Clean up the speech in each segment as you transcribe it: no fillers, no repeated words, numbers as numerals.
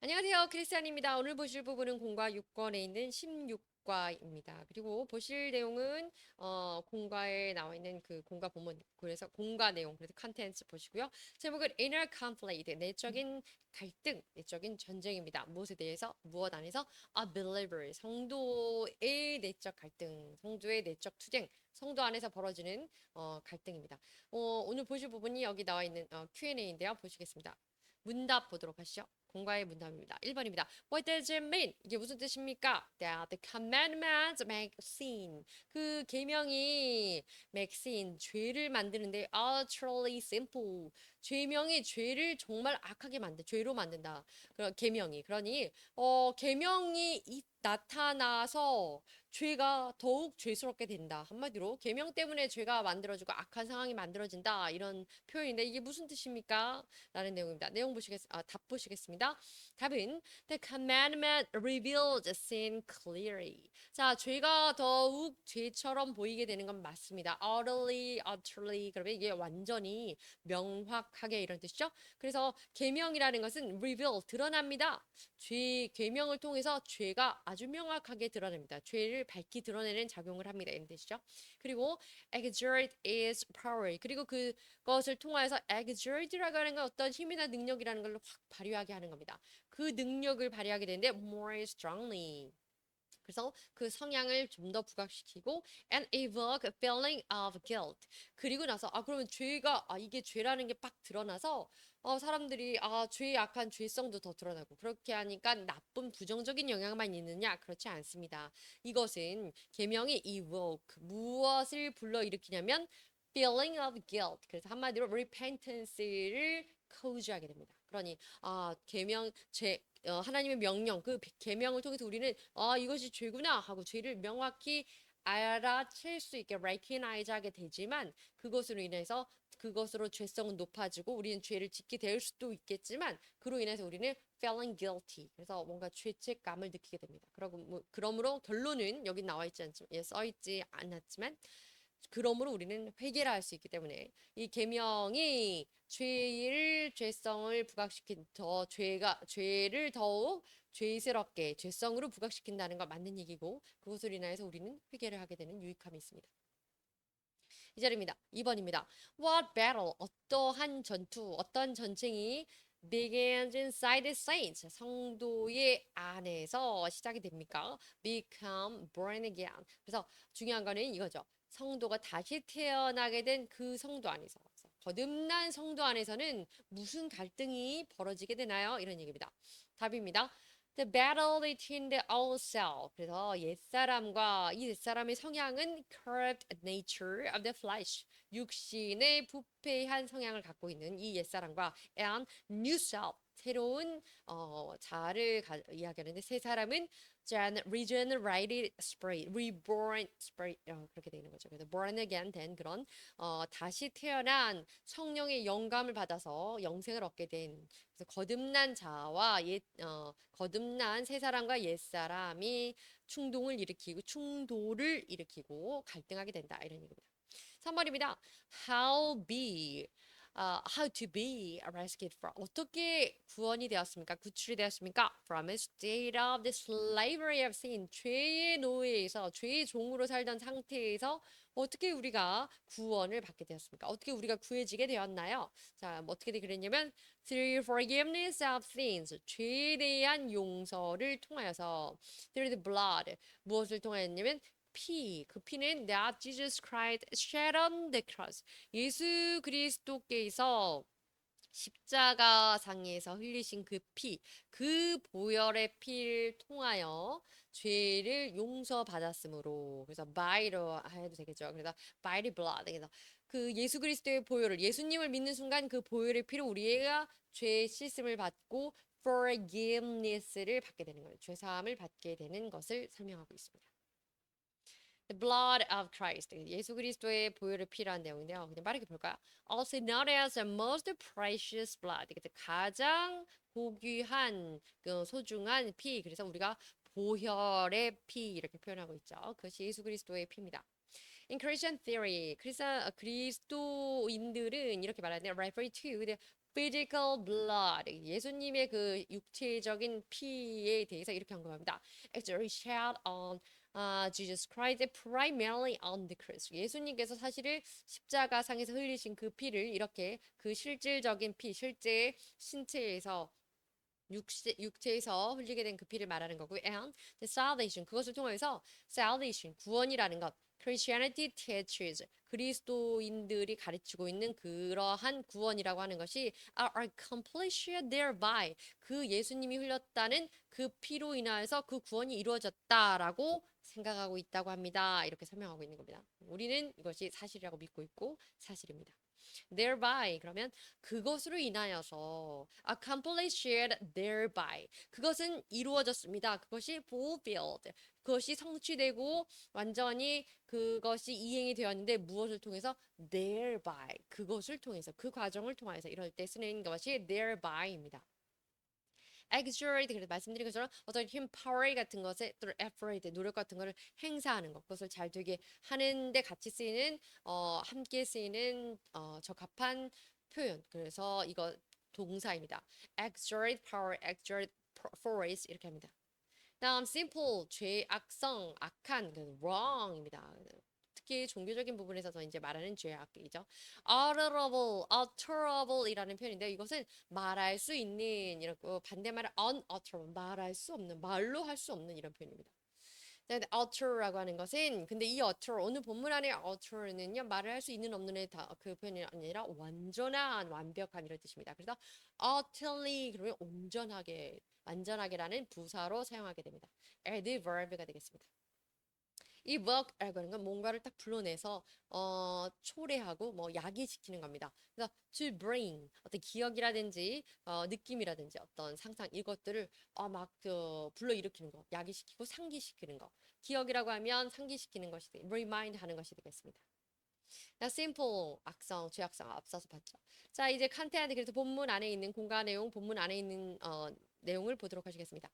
안녕하세요. 크리스티안입니다. 오늘 보실 부분은 공과 6권에 있는 16과입니다. 그리고 보실 내용은 공과에 나와 있는 그 공과 본문, 그래서 공과 내용, 그래서 컨텐츠 보시고요. 제목은 Inner Conflict, 내적인 갈등, 내적인 전쟁입니다. 무엇에 대해서, 무엇 안에서? A believer, 성도의 내적 갈등, 성도의 내적 투쟁, 성도 안에서 벌어지는 갈등입니다. 오늘 보실 부분이 여기 나와 있는 Q&A인데요. 보시겠습니다. 문답 보도록 하시죠. 공과의 문답입니다. 1번입니다. What does it mean? 이게 무슨 뜻입니까? That the commandments make sin. 그 계명이 make sin, 죄를 만드는데 utterly simple. 죄명이 죄를 정말 악하게 죄로 만든다. 계명이. 그러니 계명이 나타나서 죄가 더욱 죄스럽게 된다. 한마디로 계명 때문에 죄가 만들어지고 악한 상황이 만들어진다. 이런 표현인데 이게 무슨 뜻입니까? 라는 내용입니다. 답 보시겠습니다. 답은 The commandment reveals sin clearly. 자, 죄가 더욱 죄처럼 보이게 되는 건 맞습니다. utterly, 그러면 이게 완전히 명확하게 이런 뜻이죠. 그래서 계명이라는 것은 reveal, 드러납니다. 계명을 통해서 죄가 아주 명확하게 드러납니다. 죄를 밝히 드러내는 작용을 합니다. 이런 뜻이죠. 그리고 exert is power. 그리고 그것을 통해서 exert라고 하는 건 어떤 힘이나 능력이라는 걸 확 발휘하게 하는 겁니다. 그 능력을 발휘하게 되는데 more strongly. 그래서 그 성향을 좀 더 부각시키고 and evoke a feeling of guilt. 그리고 나서 그러면 이게 죄라는 게 빡 드러나서 사람들이 죄의 약한 죄성도 더 드러나고 그렇게 하니까 나쁜 부정적인 영향만 있느냐? 그렇지 않습니다. 이것은 계명이 evoke 무엇을 불러일으키냐면 feeling of guilt. 그래서 한마디로 repentance를 coach하게 됩니다. 그러니 계명 하나님의 명령, 그 계명을 통해서 우리는 이것이 죄구나 하고 죄를 명확히 알아챌 수 있게 recognize 하게 되지만 그것으로 인해서 그것으로 죄성은 높아지고 우리는 죄를 짓게 될 수도 있겠지만 그로 인해서 우리는 feeling guilty. 그래서 뭔가 죄책감을 느끼게 됩니다. 그러므로 결론은 여기 나와 있지 않지만 써 있지 않았지만 그러므로 우리는 회개를 할 수 있기 때문에 이 계명이 죄성을 부각시킨 죄를 더욱 죄스럽게 죄성으로 부각시킨다는 걸 맞는 얘기고 그것으로 인해서 우리는 회개를 하게 되는 유익함이 있습니다. 이 자리입니다. 2번입니다. What battle? 어떤 전쟁이 begins inside the saints. 성도의 안에서 시작이 됩니까? Become born again. 그래서 중요한 거는 이거죠. 성도가 다시 태어나게 된 그 성도 안에서. 거듭난 성도 안에서는 무슨 갈등이 벌어지게 되나요? 이런 얘기입니다. 답입니다. The battle between the old self. 그래서 이 옛사람의 성향은 corrupt nature of the flesh. 육신의 부패한 성향을 갖고 있는 이 옛사람과 and new self. 새로운 자아를 이야기하는데 새 사람은 regenerated spirit, reborn spirit 그렇게 되는 거죠. 그래서 born again 된 그런 다시 태어난 성령의 영감을 받아서 영생을 얻게 된 그래서 거듭난 새 사람과 옛 사람이 충돌을 일으키고 갈등하게 된다 이런 얘기입니다. 3번입니다. How to be rescued from. 어떻게 구원이 되었습니까? 구출이 되었습니까? From a state of the slavery of sin. 죄의 노예에서, 죄의 종으로 살던 상태에서 어떻게 우리가 구원을 받게 되었습니까? 어떻게 우리가 구해지게 되었나요? 자, 어떻게 그랬냐면, through forgiveness of sins. 죄에 대한 용서를 통하여서, through the blood. 무엇을 통하였냐면, 그 피는 that Jesus Christ shed on the cross. 예수 그리스도께서 십자가상에서 흘리신 그 그 보혈의 피를 통하여 죄를 용서받았으므로, 그래서 by로 해도 되겠죠. 그래서 by the blood. 그래서 그 예수 그리스도의 예수님을 믿는 순간 그 보혈의 피로 우리가 죄 씻음을 받고 forgiveness를 받게 되는 거예요. 죄 사함을 받게 되는 것을 설명하고 있습니다. The blood of Christ. 예수 그리스도의 보혈을 피라는 내용인데요. 그냥 빠르게 볼까요? Also known as the most precious blood. 가장 고귀한 소중한 피. 그래서 우리가 보혈의 피 이렇게 표현하고 있죠. 그것이 예수 그리스도의 피입니다. In Christian theory, 그리스도인들은 이렇게 말하는데 refer to the physical blood. 예수님의 그 육체적인 피에 대해서 이렇게 언급합니다. Actually shed on Jesus Christ primarily on the cross. 예수님께서 사실을 십자가상에서 흘리신 그 피를 이렇게 그 실질적인 피, 실제 신체에서 육체에서 흘리게 된 그 피를 말하는 거고요. And the salvation, 그것을 통해서 salvation, 구원이라는 것, Christianity teaches, 그리스도인들이 가르치고 있는 그러한 구원이라고 하는 것이 are accomplished thereby, 그 예수님이 흘렸다는 그 피로 인하여서 그 구원이 이루어졌다라고 생각하고 있다고 합니다. 이렇게 설명하고 있는 겁니다. 우리는 이것이 사실이라고 믿고 있고 사실입니다. thereby 그러면 그것으로 인하여서 accomplished thereby 그것은 이루어졌습니다. 그것이 fulfilled 그것이 성취되고 완전히 그것이 이행이 되었는데 무엇을 통해서 thereby 그것을 통해서 그 과정을 통해서 이럴 때 쓰는 것이 thereby 입니다. exert 그래서 말씀드린 것처럼 어떤 힘 파워 같은 것에 또 effort 노력 같은 것을 행사하는 것 그것을 잘 되게 하는데 같이 쓰이는 함께 쓰이는 적합한 표현 그래서 이거 동사입니다. exert power, exert force 이렇게 합니다. 다음 simple 죄악성 악한 wrong입니다. 특히 종교적인 부분에서 이제 말하는 죄악이죠. utterable이라는 표현인데 이것은 말할 수 있는 이렇고 반대말은 unutterable 말할 수 없는 말로 할 수 없는 이런 표현입니다. utter라고 하는 것은 근데 이 utter 오늘 본문 안에 utter는요 말을 할 수 있는 없는의 그 표현이 아니라 완전한 완벽한 이런 뜻입니다. 그래서 utterly 그러면 온전하게 완전하게라는 부사로 사용하게 됩니다. adverb가 되겠습니다. 이 work라고 하는 건 뭔가를 딱 불러내서 초래하고 뭐 야기시키는 겁니다. 그래서 to bring 어떤 기억이라든지 느낌이라든지 어떤 상상 이것들을 막 불러일으키는 거, 야기시키고 상기시키는 거. 기억이라고 하면 상기시키는 것이 remind 하는 것이 되겠습니다. 자, simple 악성, 죄악성 앞서서 봤죠. 자, 이제 칸테한테 그래서 본문 안에 있는 공과 내용, 본문 안에 있는 내용을 보도록 하시겠습니다.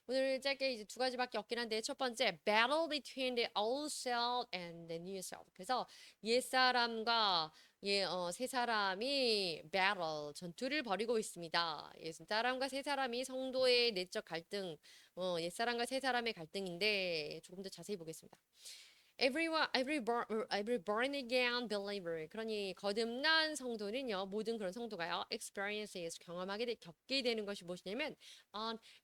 오늘 짧게 이제 두 가지밖에 없긴 한데 첫 번째 battle between the old self and the new self. 그래서 옛 사람과 새 사람이 battle 전투를 벌이고 있습니다. 옛 사람과 새 사람이 성도의 내적 갈등, 옛 사람과 새 사람의 갈등인데 조금 더 자세히 보겠습니다. every born again believer. 그러니 거듭난 성도는요, 모든 그런 성도가요, experiences 겪게 되는 것이 무엇이냐면,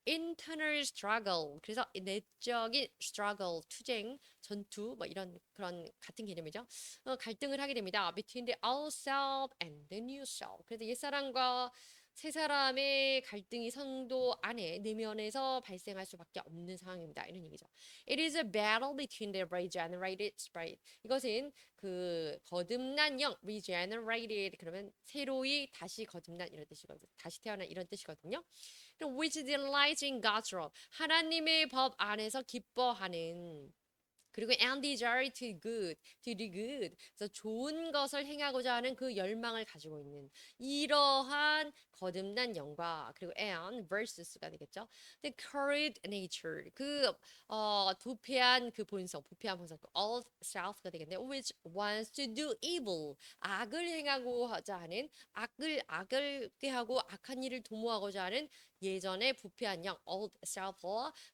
internal struggle. 그래서 내적인 struggle, 투쟁, 전투, 뭐 이런 그런 같은 개념이죠. 갈등을 하게 됩니다. between the old self and the new self. 그래서 옛사람과 세 사람의 갈등이 성도 안에 내면에서 발생할 수밖에 없는 상황입니다. 이런 얘기죠. It is a battle between the regenerated spirit. 이것은 그 거듭난 영, regenerated 그러면 새로이 다시 거듭난 이런 뜻이거든요. 다시 태어난 이런 뜻이거든요. Which delights in God's law. 하나님의 법 안에서 기뻐하는 그리고 and desire to good, to do good. 그래서 좋은 것을 행하고자 하는 그 열망을 가지고 있는 이러한 거듭난 영과 그리고 and versus가 되겠죠. The courage nature, 그 부패한 그 본성, 부패한 본성, all self가 되겠네요. Which wants to do evil, 악을 행하고자 하는 악을 꾀하고 악한 일을 도모하고자 하는 예전의 부패한 영, old self,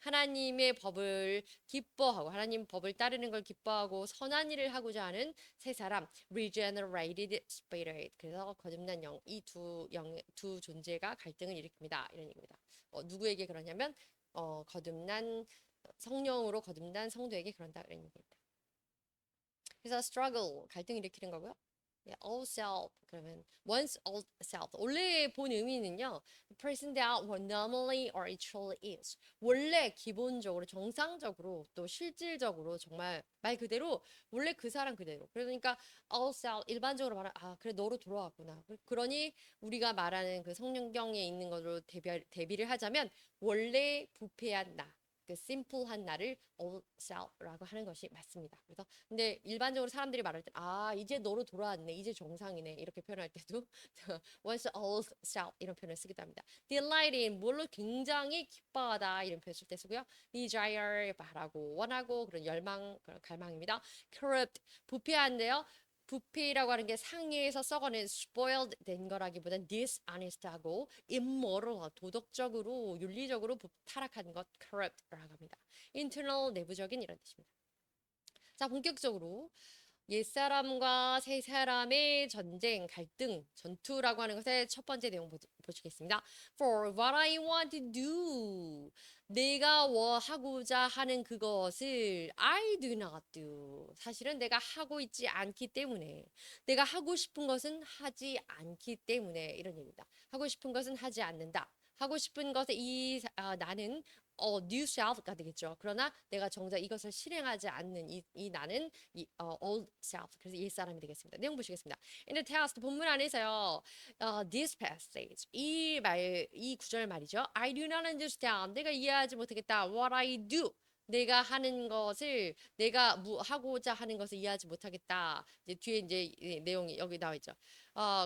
하나님의 법을 기뻐하고 하나님 법을 따르는 걸 기뻐하고 선한 일을 하고자 하는 새 사람 regenerated spirit. 그래서 거듭난 영, 이 두 존재가 갈등을 일으킵니다. 이런 얘기입니다. 누구에게 그러냐면 거듭난 성령으로 거듭난 성도에게 그런다 이런 얘기입니다. 그래서 struggle 갈등 일으키는 거고요. all self 그러면 once all self 원래 본 의미는요 person that what normally or actually is 원래 기본적으로 정상적으로 또 실질적으로 정말 말 그대로 원래 그 사람 그대로 그러니까 all self 일반적으로 말하면 그래 너로 돌아왔구나 그러니 우리가 말하는 그 성경에 있는 것으로 대비를 하자면 원래 부패한 나 그 심플한 나를 old self라고 하는 것이 맞습니다. 그래서 근데 일반적으로 사람들이 말할 때 이제 너로 돌아왔네 이제 정상이네 이렇게 표현할 때도 once old self 이런 표현을 쓰기도 합니다. delight in 뭘로 굉장히 기뻐하다 이런 표현 쓸 때 쓰고요. desire 바라고 원하고 그런 열망 그런 갈망입니다. corrupt 부패한데요. 부패라고 하는 게 상해에서 썩어낸 spoiled 된 거라기보단 dishonest하고 immoral 도덕적으로 윤리적으로 타락한 것 corrupt라고 합니다. internal 내부적인 이런 뜻입니다. 자, 본격적으로 옛사람과 새사람의 전쟁, 갈등, 전투라고 하는 것의 첫 번째 내용 보시겠습니다. For what I want to do. 내가 하고자 하는 그것을 I do not do. 사실은 내가 하고 있지 않기 때문에 내가 하고 싶은 것은 하지 않기 때문에 이런 얘기입니다. 하고 싶은 것은 하지 않는다. 하고 싶은 것에 나는 new self가 되겠죠. 그러나 내가 정작 이것을 실행하지 않는 이 나는 old self. 그래서 옛사람이 되겠습니다. 내용 보시겠습니다. In the text 본문 안에서요. This passage 이 구절 말이죠. I do not understand. 내가 이해하지 못하겠다. What I do. 내가 하는 것을 내가 하고자 하는 것을 이해하지 못하겠다. 이제 뒤에 이제 내용이 여기 나와 있죠.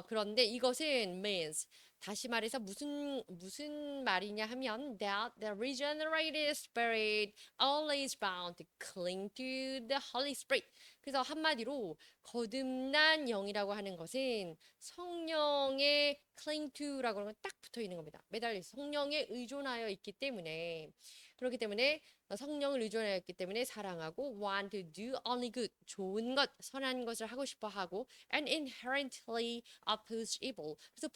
그런데 이것은 means 다시 말해서 무슨 말이냐 하면 that the regenerated spirit always bound to cling to the Holy Spirit. 그래서 한마디로 거듭난 영이라고 하는 것은 성령의 cling to라고 하는 건 딱 붙어 있는 겁니다. 매달려 성령에 의존하여 있기 때문에 그렇기 때문에 성령을 의존하여 있기 때문에 사랑하고 want to do only good 좋은 것 선한 것을 하고 싶어 하고 and inherently oppose evil 그래서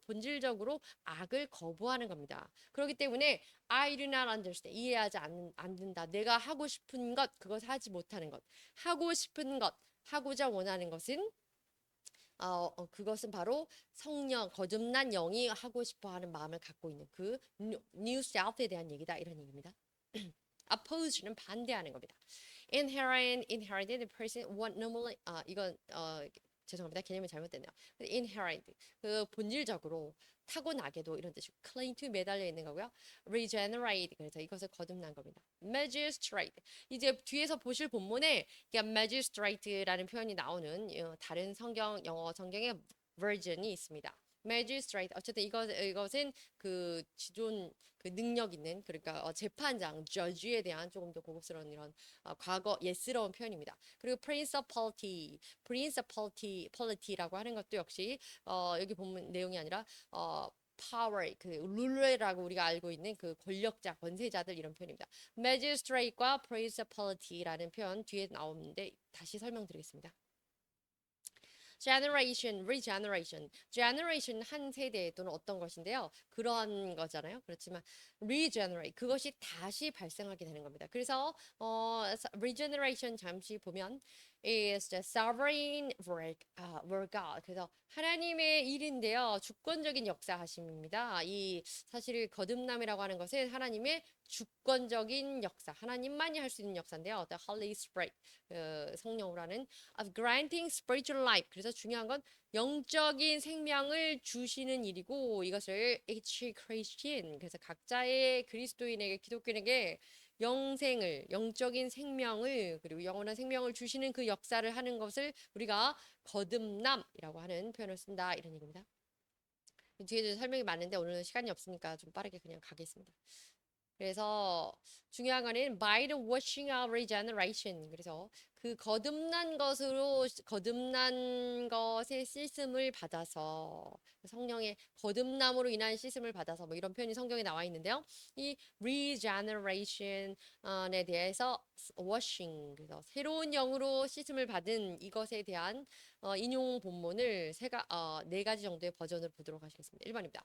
본질적으로 악을 거부하는 겁니다. 그렇기 때문에 I do not understand 이해하지 않는다. 내가 하고 싶은 것 그것 하지 못하는 것 하고 싶은 것 하고자 원하는 것은 그것은 바로 성령, 거듭난 영이 하고 싶어 하는 마음을 갖고 있는 그 new self에 대한 얘기다. 이런 얘기입니다. oppose는 반대하는 겁니다. inherent, the person what normally, 이건, 죄송합니다. 개념이 잘못됐네요. inherent, 그 본질적으로 타고나게도 이런 뜻이고 cling to 매달려 있는 거고요. regenerate, 그래서 이것을 거듭난 겁니다. magistrate, 이제 뒤에서 보실 본문에 magistrate라는 표현이 나오는 다른 영어 성경의 version이 있습니다. magistrate, 어쨌든 이것은 그 지존 그 능력 있는 그러니까 재판장, judge에 대한 조금 더 고급스러운 이런 과거 예스러운 표현입니다. 그리고 principality라고 하는 것도 역시 여기 보면 내용이 아니라 power 그 룰레라고 우리가 알고 있는 그 권력자, 권세자들 이런 표현입니다. magistrate과 principality라는 표현 뒤에 나오는데 다시 설명드리겠습니다. generation, regeneration. generation 한 세대 또는 어떤 것인데요. 그런 거잖아요. 그렇지만 regenerate 그것이 다시 발생하게 되는 겁니다. 그래서 regeneration 잠시 보면 is the sovereign work God. 그래서 하나님의 일인데요. 주권적인 역사하심입니다. 이 사실 거듭남이라고 하는 것은 하나님의 주권적인 역사, 하나님만이 할 수 있는 역사인데요. The Holy Spirit, 성령으로 하는 of granting spiritual life. 그래서 중요한 건 영적인 생명을 주시는 일이고 이것을 each Christian, 그래서 각자의 그리스도인에게 기독교인에게 영적인 생명을 그리고 영원한 생명을 주시는 그 역사를 하는 것을 우리가 거듭남이라고 하는 표현을 쓴다 이런 얘기입니다. 뒤에 설명이 많은데 오늘은 시간이 없으니까 좀 빠르게 그냥 가겠습니다. 그래서 중요한 거는 by the washing of regeneration. 그래서 그 거듭난 것의 씻음을 받아서 성령의 거듭남으로 인한 씻음을 받아서 뭐 이런 표현이 성경에 나와 있는데요. 이 regeneration에 대해서 washing 그래서 새로운 영으로 씻음을 받은 이것에 대한 인용 본문을 네 가지 정도의 버전을 보도록 하시겠습니다. 1번입니다.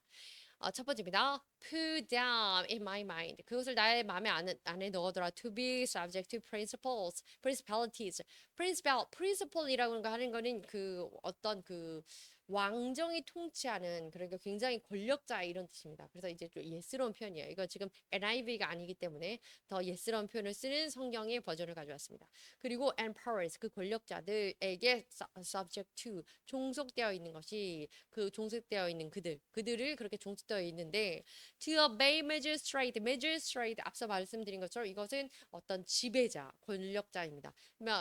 첫 번째입니다. Put down in my mind. 그것을 나의 마음에 안에 넣어둬라. To be subject to principalities. principle이라고 하는 거는 그 어떤 그 왕정이 통치하는 그러니까 굉장히 권력자 이런 뜻입니다. 그래서 이제 좀 예스러운 표현이에요. 이거 지금 NIV가 아니기 때문에 더 예스러운 표현을 쓰는 성경의 버전을 가져왔습니다. 그리고 and powers 그 권력자들에게 subject to 종속되어 있는 것이 그 종속되어 있는 그들을 그렇게 종속되어 있는데 to obey magistrate 앞서 말씀드린 것처럼 이것은 어떤 지배자 권력자입니다.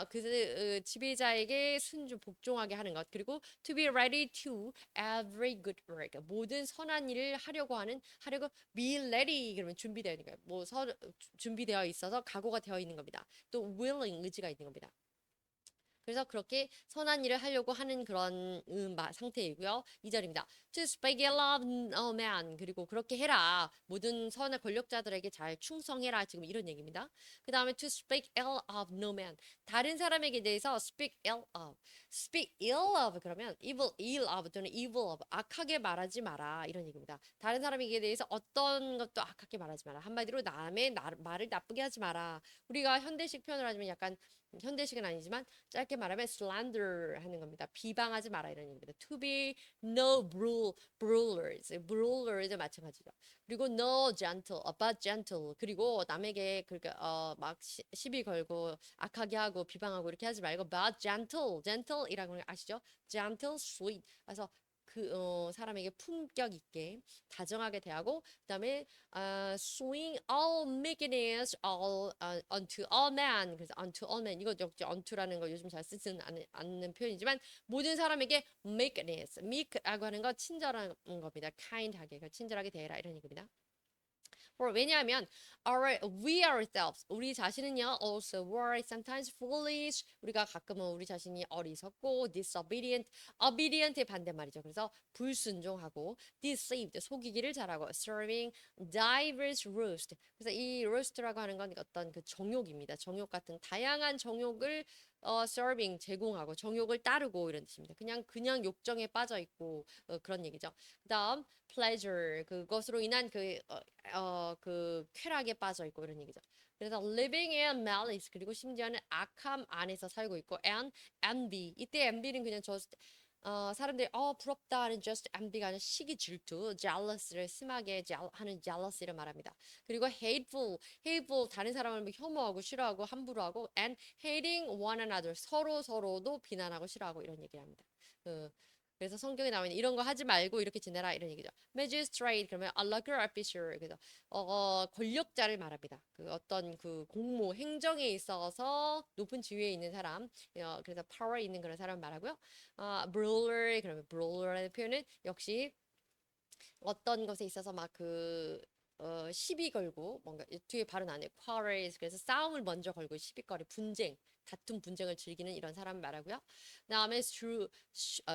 그 지배자에게 복종하게 하는 것 그리고 to be ready to every good work 모든 선한 일을 하려고 be ready 그러면 준비되어 있는 거예요. 준비되어 있어서 각오가 되어 있는 겁니다. 또 willing 의지가 있는 겁니다. 그래서 그렇게 선한 일을 하려고 하는 그런 상태이고요. 2절입니다. To speak ill of no man. 그리고 그렇게 해라. 모든 선한 권력자들에게 잘 충성해라. 지금 이런 얘기입니다. 그 다음에 to speak ill of no man. 다른 사람에게 대해서 speak ill of. speak ill of 그러면 ill of 또는 evil of 악하게 말하지 마라 이런 얘기입니다. 다른 사람에게 대해서 어떤 것도 악하게 말하지 마라. 한마디로 남의 말을 나쁘게 하지 마라. 우리가 현대식 표현을 하자면 약간 현대식은 아니지만 짧게 말하면 slander 하는 겁니다. 비방하지 마라 이런 얘기입니다. To be no brawlers, brawlers 마찬가지죠. 그리고 no gentle, but gentle. 그리고 남에게 그렇게 막 시비 걸고 악하게 하고 비방하고 이렇게 하지 말고 but gentle, gentle이라고 하는 거 아시죠? gentle, sweet. 그래서 사람에게 품격 있게 다정하게 대하고 그다음에 swing all meekness all unto all men. 그래서 unto all men 이거 역시 unto라는 거 요즘 잘 쓰지는 않는 표현이지만 모든 사람에게 meekness, meek라고 하는 거 친절한 겁니다. kind하게, 친절하게 대해라 이런 얘기입니다. 왜냐하면 we ourselves 우리 자신은요 also were sometimes foolish 우리가 가끔은 우리 자신이 어리석고 disobedient obedient의 반대말이죠. 그래서 불순종하고 deceived 속이기를 잘하고 serving diverse lust 그래서 이 lust라고 하는 건 어떤 그 정욕입니다. 정욕 같은 다양한 정욕을 serving 제공하고 정욕을 따르고 이런 뜻입니다. 그냥 욕정에 빠져 있고 그런 얘기죠. 그다음 pleasure 그것으로 인한 그 쾌락에 빠져 있고 이런 얘기죠. 그래서 living in malice 그리고 심지어는 악함 안에서 살고 있고 and envy 이때 envy는 그냥 사람들이 부럽다 하는 just envy가 아니라 시기 질투 jealous를 심하게 하는 jealousy를 말합니다. 그리고 hateful 다른 사람을 혐오하고 싫어하고 함부로 하고 and hating one another 서로도 비난하고 싫어하고 이런 얘기를 합니다. 그래서 성경에 나오는 이런 거 하지 말고 이렇게 지내라 이런 얘기죠. magistrate 그러면 a local officer 그래서 권력자를 말합니다. 그 어떤 그 공무 행정에 있어서 높은 지위에 있는 사람 그래서 power 있는 그런 사람 말하고요. brawler 그러면 brawler라는 표현은 역시 어떤 것에 있어서 시비 걸고 뭔가 뒤에 발음 안 해. quarrels 그래서 싸움을 먼저 걸고 시비거리 다툼 분쟁을 즐기는 이런 사람 말하고요. 그다음에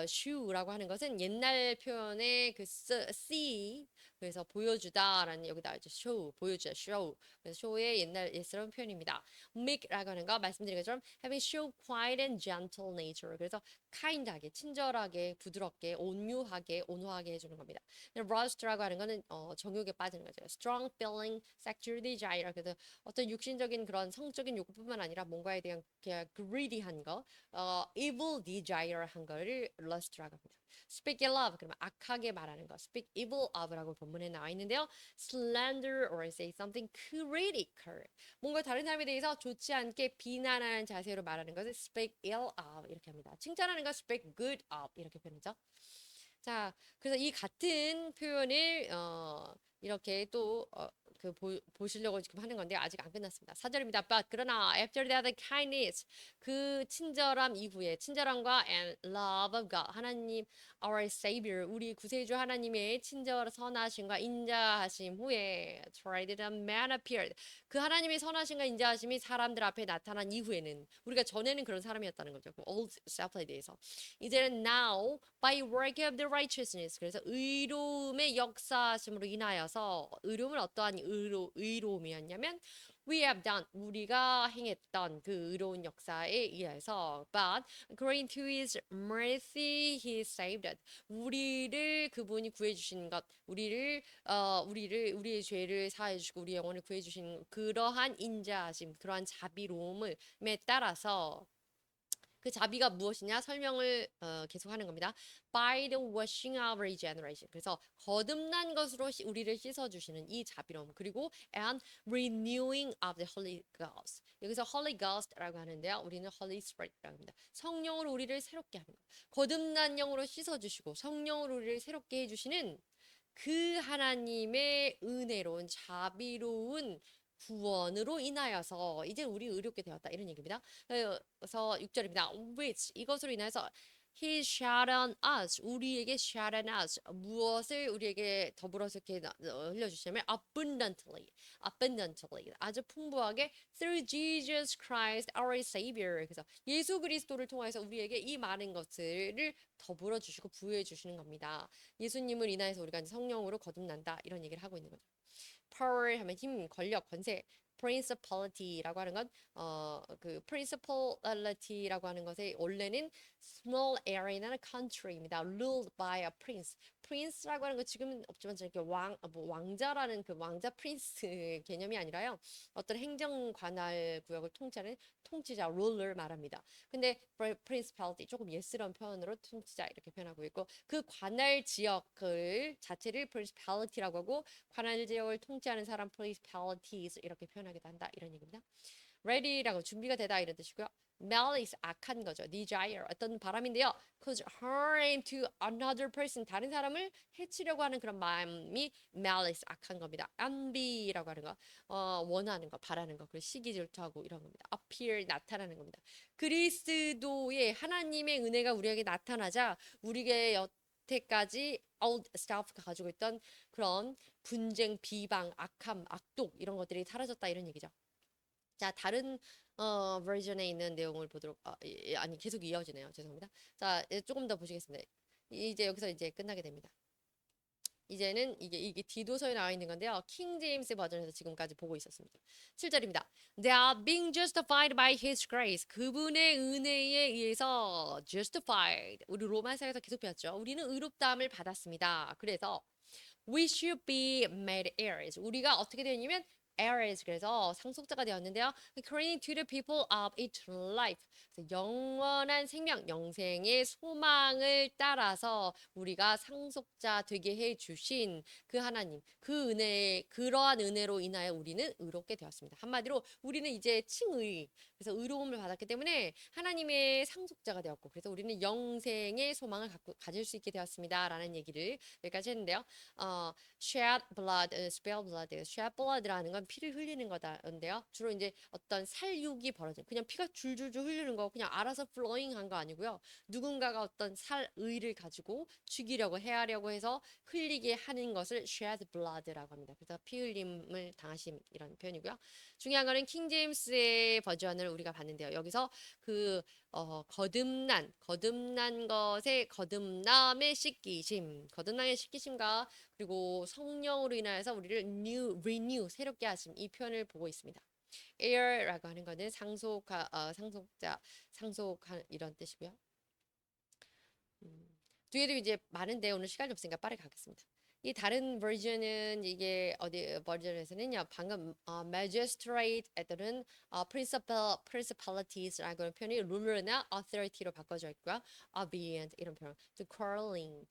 shew라고 하는 것은 옛날 표현의 see 그래서 보여주다라는 여기 나와있죠. show 보여주다 show 그래서 show의 옛날 옛스러운 표현입니다. meek라고 하는 거 말씀드린 것처럼 having show quiet and gentle nature 그래서 kind하게 친절하게 부드럽게 온화하게 해주는 겁니다. rust라고 하는 거는 정욕에 빠지는 거죠. strong feeling, sexual desire. 그래서 어떤 육신적인 그런 성적인 욕구뿐만 아니라 뭔가에 대한 그냥 greedy한 거, evil desire 한 거를 lust라고 합니다. speak ill of 그러면 악하게 말하는 거. speak evil of라고 본문에 나와 있는데요. slander or say something critical. 뭔가 다른 사람에 대해서 좋지 않게 비난하는 자세로 말하는 것을 speak ill of 이렇게 합니다. 칭찬하는 거 speak good of 이렇게 표현하죠. 자, 그래서 이 같은 표현을 이렇게 또 보시려고 지금 하는 건데 아직 안 끝났습니다. 4절입니다. But 그러나 after that kindness 그 친절함 이후에 친절함과 and love of God 하나님 our Savior 우리 구세주 하나님의 친절 선하심과 인자하심 후에 tried the man appeared 그 하나님의 선하심과 인자하심이 사람들 앞에 나타난 이후에는 우리가 전에는 그런 사람이었다는 거죠. 그 old self에 대해서 이제는 now by work of the righteousness 그래서 의로움의 역사심으로 인하여서 의로움은 어떠한 의로움이었냐면 we have done 우리가 행했던 그 의로운 역사에 의해서 but according to his mercy he saved us 우리를 그분이 구해 주신 것 우리의 죄를 사해 주시고 우리 영혼을 구해 주신 그러한 인자하심 그러한 자비로움에 따라서 그 자비가 무엇이냐 설명을 계속하는 겁니다. By the washing of regeneration. 그래서 거듭난 것으로 우리를 씻어주시는 이 자비로움. 그리고 and renewing of the Holy Ghost. 여기서 Holy Ghost라고 하는데요. 우리는 Holy Spirit라고 합니다. 성령으로 우리를 새롭게 하는 것. 거듭난 영으로 씻어주시고 성령으로 우리를 새롭게 해주시는 그 하나님의 은혜로운 자비로운 구원으로 인하여서 이제 우리 의롭게 되었다 이런 얘기입니다. 그래서 6절입니다. which 이것으로 인해서 He shed on us. 우리에게 shed on us. 무엇을 우리에게 더불어서 이렇게 흘려주시냐면 abundantly. abundantly. 아주 풍부하게 through Jesus Christ our Savior. 그래서 예수 그리스도를 통해서 우리에게 이 많은 것들을 더불어 주시고 부여해 주시는 겁니다. 예수님을 인하여서 우리가 이제 성령으로 거듭난다. 이런 얘기를 하고 있는 거죠. power 하면 힘, 권력, 권세. principality라고 하는 건 그 principality라고 하는 것의 원래는 small area나 country입니다. ruled by a prince. prince라고 하는 거 지금은 없지만 저렇게 왕자라는 그 왕자 프린스 개념이 아니라요. 어떤 행정 관할 구역을 통치하는 통치자 ruler 말합니다. 근데 principality 조금 예스러운 표현으로 통치자 이렇게 표현하고 있고 그 관할 지역을 자체를 principality라고 하고 관할 지역을 통치하는 사람 principalities 이렇게 표현하기도 한다 이런 얘기입니다. ready라고 준비가 되다 이런 뜻이고요. malice 악한 거죠. desire 어떤 바람인데요. cause harm to another person 다른 사람을 해치려고 하는 그런 마음이 malice 악한 겁니다. envy라고 하는 거 원하는 거 바라는 거 그리고 시기 질투하고 이런 겁니다. appear 나타나는 겁니다. 그리스도의 하나님의 은혜가 우리에게 나타나자 우리에게 여태까지 old stuff가 가지고 있던 그런 분쟁, 비방, 악함, 악독 이런 것들이 사라졌다 이런 얘기죠. 자, 다른 버전에 있는 내용을 보도록 아니 계속 이어지네요. 죄송합니다. 자, 조금 더 보시겠습니다. 이제 여기서 이제 끝나게 됩니다. 이제는 이게 디도서에 나와 있는 건데요. 킹 제임스 버전에서 지금까지 보고 있었습니다. 7절입니다. They are being justified by his grace. 그분의 은혜에 의해서 justified. 우리 로마서에서 계속 배웠죠. 우리는 의롭다함을 받았습니다. 그래서 we should be made heirs. 우리가 어떻게 되냐면 heirs 그래서 상속자가 되었는데요. according to the people of eternal life. 영원한 생명, 영생의 소망을 따라서 우리가 상속자 되게 해 주신 그 하나님, 그 은혜, 그러한 은혜로 인하여 우리는 의롭게 되었습니다. 한마디로 우리는 이제 칭의, 그래서 의로움을 받았기 때문에 하나님의 상속자가 되었고, 그래서 우리는 영생의 소망을 가질 수 있게 되었습니다라는 얘기를 여기까지 했는데요. shed blood, spill blood, shed blood라는 건 피를 흘리는 거다인데요. 주로 이제 어떤 살육이 벌어진, 그냥 피가 줄줄줄 흘리는 거, 그냥 알아서 flowing한 거 아니고요. 누군가가 어떤 살의를 가지고 죽이려고 해하려고 해서 흘리게 하는 것을 shed blood라고 합니다. 그래서 피 흘림을 당하심 이런 표현이고요. 중요한 거는 킹 제임스의 버전을 우리가 봤는데요. 여기서 그 거듭난 것의 거듭남의 씻기심, 거듭남의 씻기심과 그리고 성령으로 인하여서 우리를 renew, 새롭게 하심 이 표현을 보고 있습니다. heir라고 하는 것은 상속자, 상속한 이런 뜻이고요. 뒤에도 이제 많은데 오늘 시간이 없으니까 빠르게 가겠습니다. 이 다른 버전은 이게 어디 버전에서는요 방금 magistrate 또는 principalities라고 하는 표현이 ruler나 authority로 바꿔져 있고요. obedient 이런 표현, to quarreling,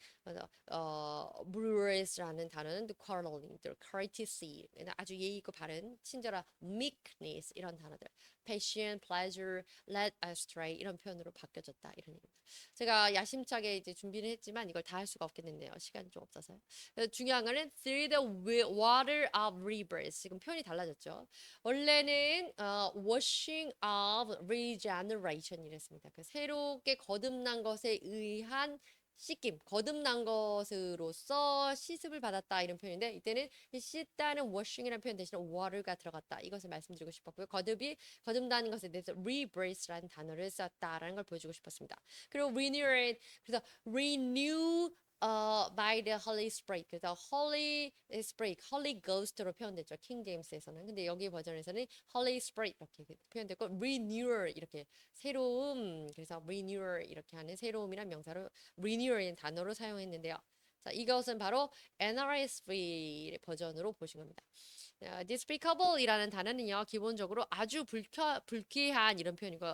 brewers라는 단어는 to quarreling, to courtesy 아주 예의 있고 바른 친절한 meekness 이런 단어들, passion, pleasure, led astray 이런 표현으로 바뀌어졌다 이런 얘기입니다. 제가 야심차게 이제 준비를 했지만 이걸 다 할 수가 없겠는데요. 시간이 좀 없어서요. 중요한 거는 through the water of rivers. 지금 표현이 달라졌죠. 원래는 washing of regeneration 이랬습니다. 그 새롭게 거듭난 것에 의한 씻김, 거듭난 것으로서 씻음을 받았다 이런 표현인데 이때는 씻다는 washing이라는 표현 대신에 water가 들어갔다 이것을 말씀드리고 싶었고요. 거듭난 것에 대해서 rebirth라는 단어를 썼다라는 걸 보여주고 싶었습니다. 그리고 renewal 그래서 renew by the Holy Spirit. 그래서 Holy Spirit, Holy Ghost로 표현됐죠. 킹 제임스에서는. 근데 여기 버전에서는 Holy Spirit 이렇게 표현됐고 renewal 이렇게 새로움. 그래서 renewal 이렇게 하는 새로움이란 명사로 renewal이라는 단어로 사용했는데요. 자, 이것은 바로 NRSV 버전으로 보신 겁니다. despicable이라는 단어는요 기본적으로 아주 불쾌한 이런 표현이고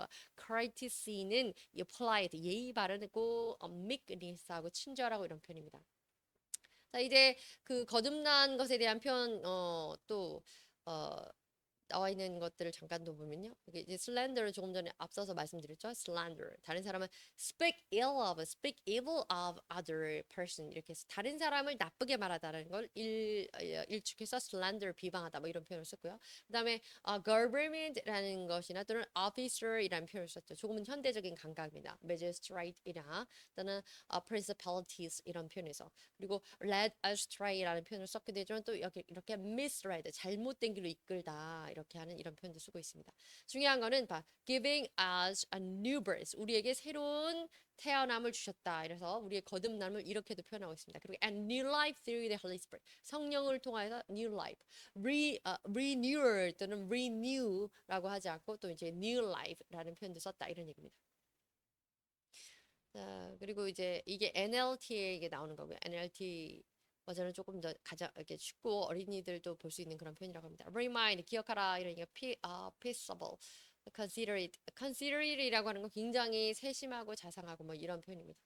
courtesy는 polite 예의 바르고 meekness하고 친절하고 이런 표현입니다. 자 이제 그 거듭난 것에 대한 표현 또 나와 있는 것들을 잠깐 더 보면요. 이게 이제 slander를 조금 전에 앞서서 말씀드렸죠. slander. 다른 사람은 speak evil of other person 이렇게 해서 다른 사람을 나쁘게 말하다라는 걸 일축해서 slander 비방하다 뭐 이런 표현을 썼고요. 그다음에 government라는 것이나 또는 officer이라는 표현을 썼죠. 조금은 현대적인 감각입니다. magistrate이나 또는 principalities 이런 표현에서 그리고 led astray라는 표현을 썼게 되지만 또 이렇게 misled 잘못된 길로 이끌다 이렇게 하는 이런 표현도 쓰고 있습니다. 중요한 거는 giving us a new birth 우리에게 새로운 태어남을 주셨다. 이래서 우리의 거듭남을 이렇게도 표현하고 있습니다. 그리고 and new life through the Holy Spirit 성령을 통해서 new life renewal 또는 renew라고 하지 않고 또 이제 new life라는 표현도 썼다 이런 얘기입니다. 자, 그리고 이제 이게 NLT에 이게 나오는 거고요. NLT 버전은 조금 더 가장 이렇게 쉽고 어린이들도 볼 수 있는 그런 표현이라고 합니다. Remind 기억하라 이런 얘기가 peaceable, considerat이라고 하는 건 굉장히 세심하고 자상하고 뭐 이런 표현입니다.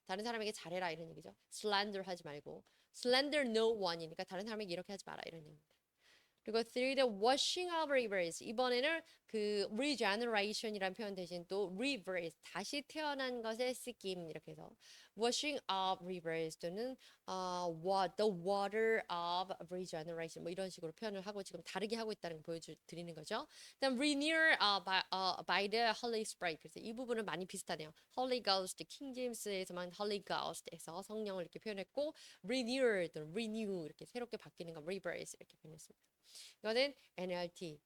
다른 사람에게 잘해라 이런 얘기죠. slander 하지 말고 slander no one이니까 다른 사람에게 이렇게 하지 마라 이런 얘기입니다. 그리고 through the washing of rivers 이번에는 그 regeneration이라는 표현 대신 또 rivers 다시 태어난 것의 쓰김 이렇게 해서 washing of rivers 또는 the water of regeneration 뭐 이런 식으로 표현을 하고 지금 다르게 하고 있다는 걸 보여드리는 거죠. 그다음 renewed by the Holy Spirit 그래서 이 부분은 많이 비슷하네요. Holy Ghost 킹 제임스에서만 Holy Ghost에서 성령을 이렇게 표현했고 renewed 또는 renew 이렇게 새롭게 바뀌는 거 rivers 이렇게 표현했습니다. 이거는 NLT.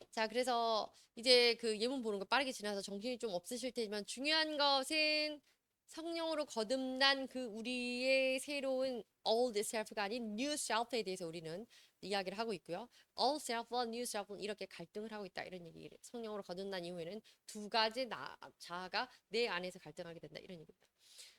자, 그래서 이제 그 예문 보는 거 빠르게 지나서 정신이 좀 없으실 테지만 중요한 것은 성령으로 거듭난 그 우리의 새로운 old self가 아닌 new self에 대해서 우리는 이야기를 하고 있고요. old self와 new self는 이렇게 갈등을 하고 있다. 이런 얘기를 성령으로 거듭난 이후에는 두 가지 자아가 내 안에서 갈등하게 된다. 이런 얘기입니다.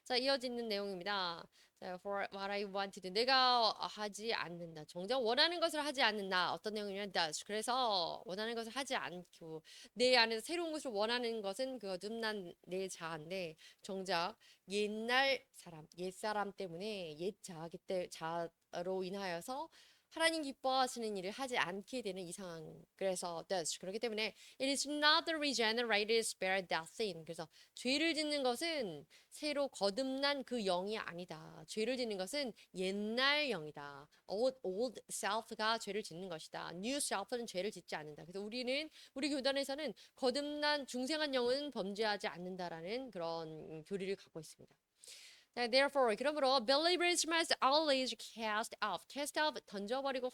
자, 이어지는 내용입니다. 자, for what I want to do. 내가 하지 않는다. 정작 원하는 것을 하지 않는다. 어떤 내용이냐면 does. 그래서 원하는 것을 하지 않고 내 안에서 새로운 것을 원하는 것은 그 거듭난 내 자아인데 정작 옛날 사람, 옛사람 때문에 옛 자아기 때 자로 인하여서 하나님 기뻐하시는 일을 하지 않게 되는 이 상황. 그래서 does. 그렇기 때문에 it is not the regenerated spirit that sin. 그래서 죄를 짓는 것은 새로 거듭난 그 영이 아니다. 죄를 짓는 것은 옛날 영이다. old self가 죄를 짓는 것이다. new self는 죄를 짓지 않는다. 그래서 우리 교단에서는 거듭난 중생한 영은 범죄하지 않는다라는 그런 교리를 갖고 있습니다. Therefore, 그러므로 believers must always cast off 던져버리고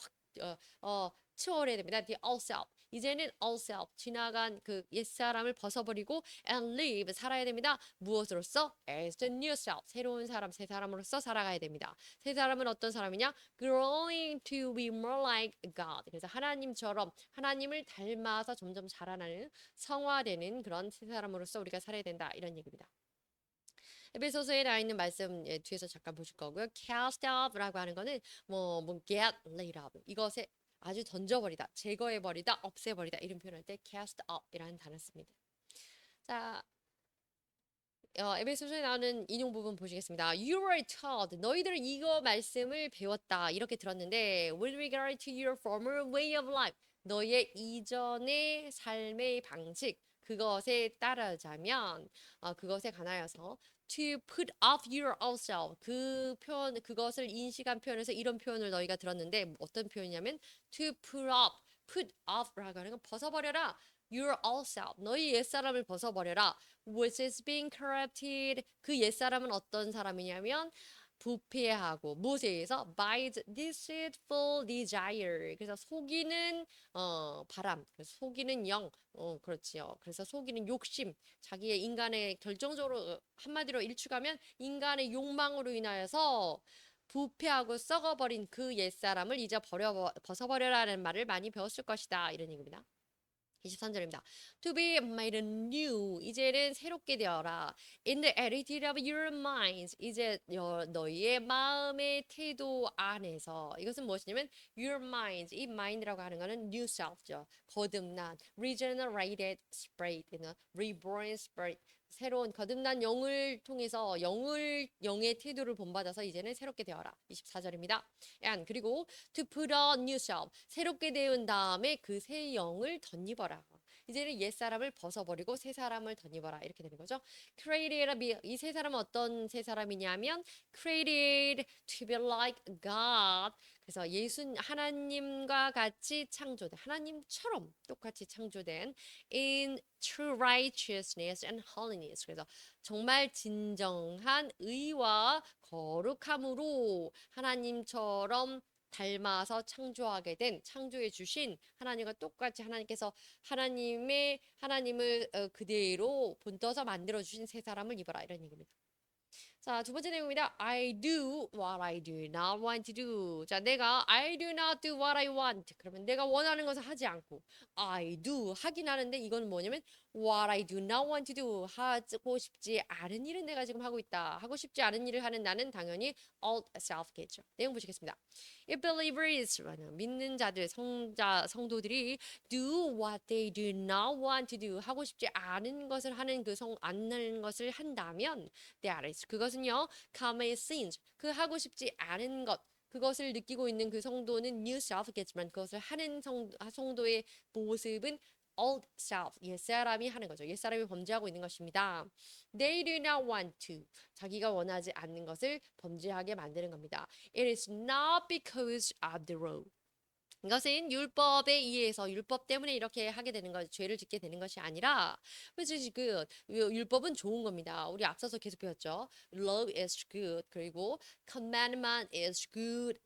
치워버려야 됩니다. The old self. 이제는 old self, 지나간 그 옛사람을 벗어버리고 and live, 살아야 됩니다. 무엇으로써? As the new self, 새로운 사람, 새 사람으로서 살아가야 됩니다. 새 사람은 어떤 사람이냐? Growing to be more like God. 그래서 하나님처럼 하나님을 닮아서 점점 자라나는 성화되는 그런 새 사람으로서 우리가 살아야 된다. 이런 얘기입니다. 에베소서에 나와 있는 말씀 뒤에서 잠깐 보실 거고요. cast off라고 하는 거는 뭐 get laid off 이것에 아주 던져버리다, 제거해버리다, 없애버리다 이런 표현할 때 cast off이라는 단어 씁니다. 자, 에베소서에 나오는 인용 부분 보시겠습니다. You were taught, 너희들은 이거 말씀을 배웠다 이렇게 들었는데 with regard to your former way of life, 너의 이전의 삶의 방식 그것에 따르자면 그것에 관하여서 to put off your old self 그 표현 그것을 인식한 표현에서 이런 표현을 너희가 들었는데 어떤 표현이냐면 to put off라고 하는 건 벗어버려라. Your old self 너희 옛사람을 벗어버려라. Which is being corrupted 그 옛사람은 어떤 사람이냐면 부패하고 무엇에 의해서 by deceitful desire 그래서 속이는 바람 그래서 속이는 영 그렇지요. 그래서 속이는 욕심 자기의 인간의 결정적으로 한마디로 일축하면 인간의 욕망으로 인하여서 부패하고 썩어버린 그 옛사람을 이제 벗어버려라는 말을 많이 배웠을 것이다 이런 얘기입니다. 23절입니다. To be made new. 이제는 새롭게 되어라. In the attitude of your minds. 이제 너희의 마음의 태도 안에서. 이것은 무엇이냐면 your minds. 이 mind라고 하는 것은 new self죠. 거듭난 regenerated spirit, reborn spirit. 새로운 거듭난 영을 통해서 영의 태도를 본받아서 이제는 새롭게 되어라. 24절입니다. And 그리고 to put on new self. 새롭게 되은 다음에 그 새 영을 덧입어라. 이제는 옛 사람을 벗어버리고 새 사람을 덧입어라. 이렇게 되는 거죠. Created 이 새 사람은 어떤 새 사람이냐면 created to be like God. 그래서 하나님과 같이 창조된 하나님처럼 똑같이 창조된 in true righteousness and holiness. 그래서 정말 진정한 의와 거룩함으로 하나님처럼 닮아서 창조하게 된 창조해 주신 하나님과 똑같이 하나님께서 하나님을 그대로 본떠서 만들어 주신 새 사람을 입어라 이런 얘기입니다. 자, 두 번째 내용입니다. I do what I do not want to do. 자, 내가 I do not do what I want. 그러면 내가 원하는 것을 하지 않고 I do 하긴 하는데 이건 뭐냐면 what I do not want to do. 하고 싶지 않은 일은 내가 지금 하고 있다. 하고 싶지 않은 일을 하는 나는 당연히 old self겠죠. 내용 보시겠습니다. If believers, 믿는 자들, 성도들이 do what they do not want to do. 하고 싶지 않은 것을 하는 않는 것을 한다면 that is 그것은요 common sins 그 하고 싶지 않은 것 그것을 느끼고 있는 그 성도는 new self겠지만 그것을 하는 성도의 모습은 old self 옛사람이 하는 거죠. 옛사람이 범죄하고 있는 것입니다. They do not want to 자기가 원하지 않는 것을 범죄하게 만드는 겁니다. It is not because of the law 이것은 율법에 의해서 율법 때문에 이렇게 하게 되는 것, 죄를 짓게 되는 것이 아니라 which is good. 율법은 좋은 겁니다. 우리 앞서서 계속 배웠죠. Love is good. 그리고 commandment is good.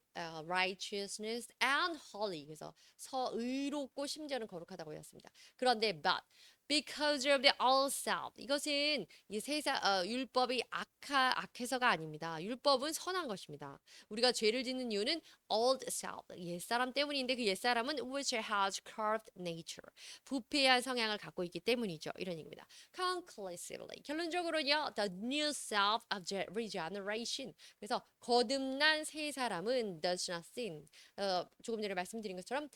righteousness and holy. 그래서 의롭고 심지어는 거룩하다고 배웠습니다. 그런데 but because of the old self. 이것은 율법이 악해서가 아닙니다. 율법은 선한 것입니다. 우리가 죄를 짓는 이유는 old self, 옛사람 때문인데 그 옛사람은 which has corrupt nature, 부패한 성향을 갖고 있기 때문이죠. 이런 얘기입니다. Conclusively, 결론적으로요, the new self of regeneration. 그래서 거듭난 새 사람은 does not sin. 조금 전에 말씀드린 것처럼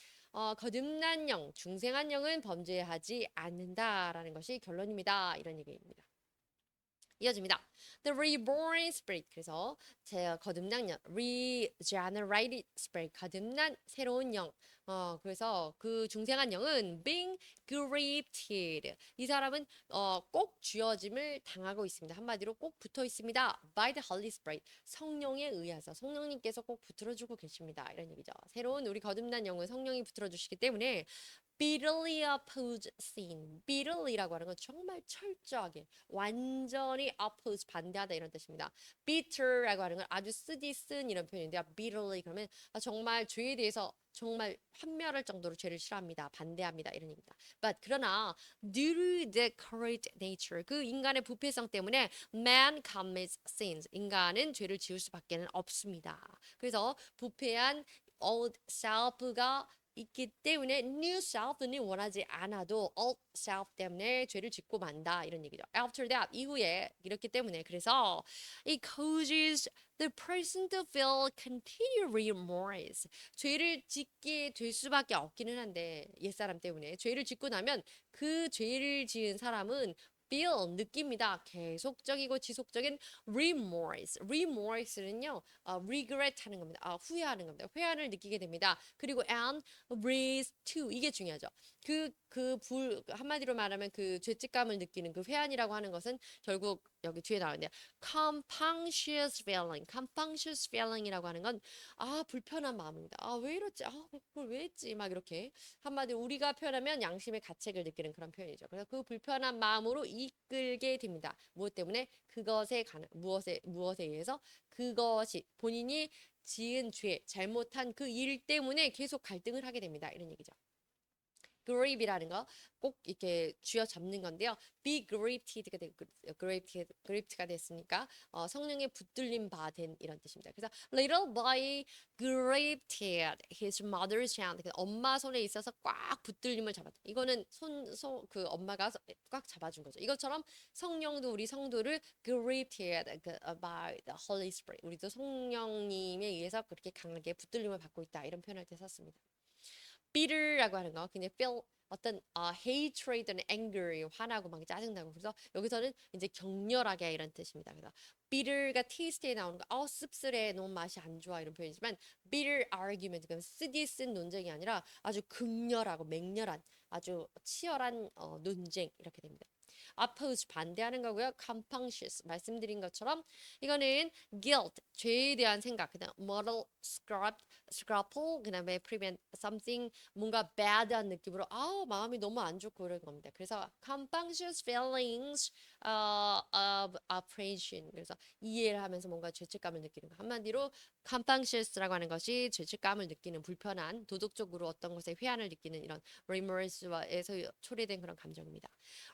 거듭난 영, 중생한 영은 범죄하지 않는다라는 것이 결론입니다. 이런 얘기입니다. 이어집니다. The reborn spirit. 그래서 거듭난 영, regenerated spirit. 거듭난 새로운 영. 그래서 그 중생한 영은 being grieved. 이 사람은 꼭 쥐어짐을 당하고 있습니다. 한마디로 꼭 붙어 있습니다. By the Holy Spirit. 성령에 의해서 성령님께서 꼭 붙들어주고 계십니다. 이런 얘기죠. 새로운 우리 거듭난 영은 성령이 붙들어주시기 때문에 bitterly oppose sin. bitterly라고 하는 건 정말 철저하게 완전히 oppose 반대하다 이런 뜻입니다. bitter라고 하는 건 아주 쓴 이런 표현인데요. bitterly 그러면 정말 죄에 대해서 정말 환멸할 정도로 죄를 싫어합니다. 반대합니다. 이런 얘기입니다. But 그러나 due to the corrupt nature 그 인간의 부패성 때문에 man commits sins 인간은 죄를 지을 수밖에 없습니다. 그래서 부패한 old self가 있기 때문에 new self는 원하지 않아도 old self 때문에 죄를 짓고 만다 이런 얘기죠. After that 이후에 이렇기 때문에 그래서 it causes the person to feel continual remorse. 죄를 짓게 될 수밖에 없기는 한데 옛사람 때문에 죄를 짓고 나면 그 죄를 지은 사람은 feel 느낍니다. 계속적이고 지속적인 remorse. remorse는요, regret 하는 겁니다. 후회하는 겁니다. 회한을 느끼게 됩니다. 그리고 and raise to 이게 중요하죠. 한마디로 말하면 그 죄책감을 느끼는 그 회한이라고 하는 것은 결국 여기 뒤에 나오는데요. compunctious feeling. compunctious feeling이라고 하는 건 불편한 마음입니다. 왜 이렇지? 그걸 왜 했지? 막 이렇게 한마디로 우리가 표현하면 양심의 가책을 느끼는 그런 표현이죠. 그래서 그 불편한 마음으로 이끌게 됩니다. 무엇 때문에? 무엇에 의해서 그것이 본인이 지은 죄, 잘못한 그 일 때문에 계속 갈등을 하게 됩니다. 이런 얘기죠. grieve이라는 거 꼭 이렇게 쥐어잡는 건데요. be grieved가 됐으니까 성령의 붙들림 바 된 이런 뜻입니다. 그래서 little boy grieved his mother's hand. 엄마 손에 있어서 꽉 붙들림을 잡았다. 이거는 그 엄마가 꽉 잡아준 거죠. 이것처럼 성령도 우리 성도를 grieved by the Holy Spirit. 우리도 성령님에 의해서 그렇게 강하게 붙들림을 받고 있다. 이런 표현을 때 썼습니다. bitter라고 하는 거, 그냥 feel 어떤 hatred and anger, 화나고 막 짜증나고. 그래서 여기서는 이제 격렬하게 이런 뜻입니다. 그래서 bitter가 taste에 나오는 거, 씁쓸해, 너무 맛이 안 좋아 이런 표현이지만 bitter argument, 그러니까 쓰디 쓴 논쟁이 아니라 아주 극렬하고 맹렬한 아주 치열한 논쟁 이렇게 됩니다. oppose 반대하는 거고요. compunctious 말씀드린 것처럼 이거는 guilt 죄에 대한 생각, 그다음 moral scruple, 그다음에 prevent something 뭔가 bad한 느낌으로 마음이 너무 안 좋고 그런 겁니다. 그래서 compunctious feelings of apprehension, 그래서 이해를 하면서 뭔가 죄책감을 느끼는 거. 한마디로 compunctious라고 하는 것이 죄책감을 느끼는 불편한 도덕적으로 어떤 것에 회한을 느끼는 이런 remorse에서 초래된 그런 감정입니다.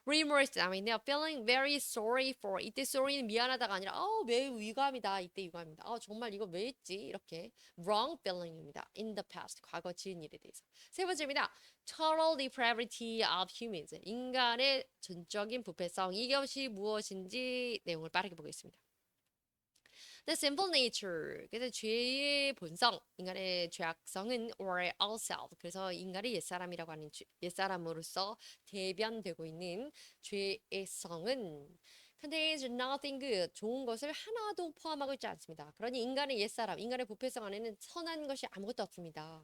remorse 다음에 feeling very sorry for, 이때 sorry는 미안하다가 아니라 매우 위감이다, 이때 위감입니다. 정말 이거 왜 했지, 이렇게 wrong feeling입니다. in the past 과거 지은 일에 대해서. 세 번째입니다. total depravity of humans, 인간의 전적인 부패성, 이것이 무엇인지 내용을 빠르게 보겠습니다. The simple nature, 그래서 죄의 본성, 인간의 죄악성은 or ourself, 그래서 인간의 옛사람이라고 하는 옛사람으로서 대변되고 있는 죄의 성은 contains nothing good, 좋은 것을 하나도 포함하고 있지 않습니다. 그러니 인간의 옛사람, 인간의 부패성 안에는 선한 것이 아무것도 없습니다.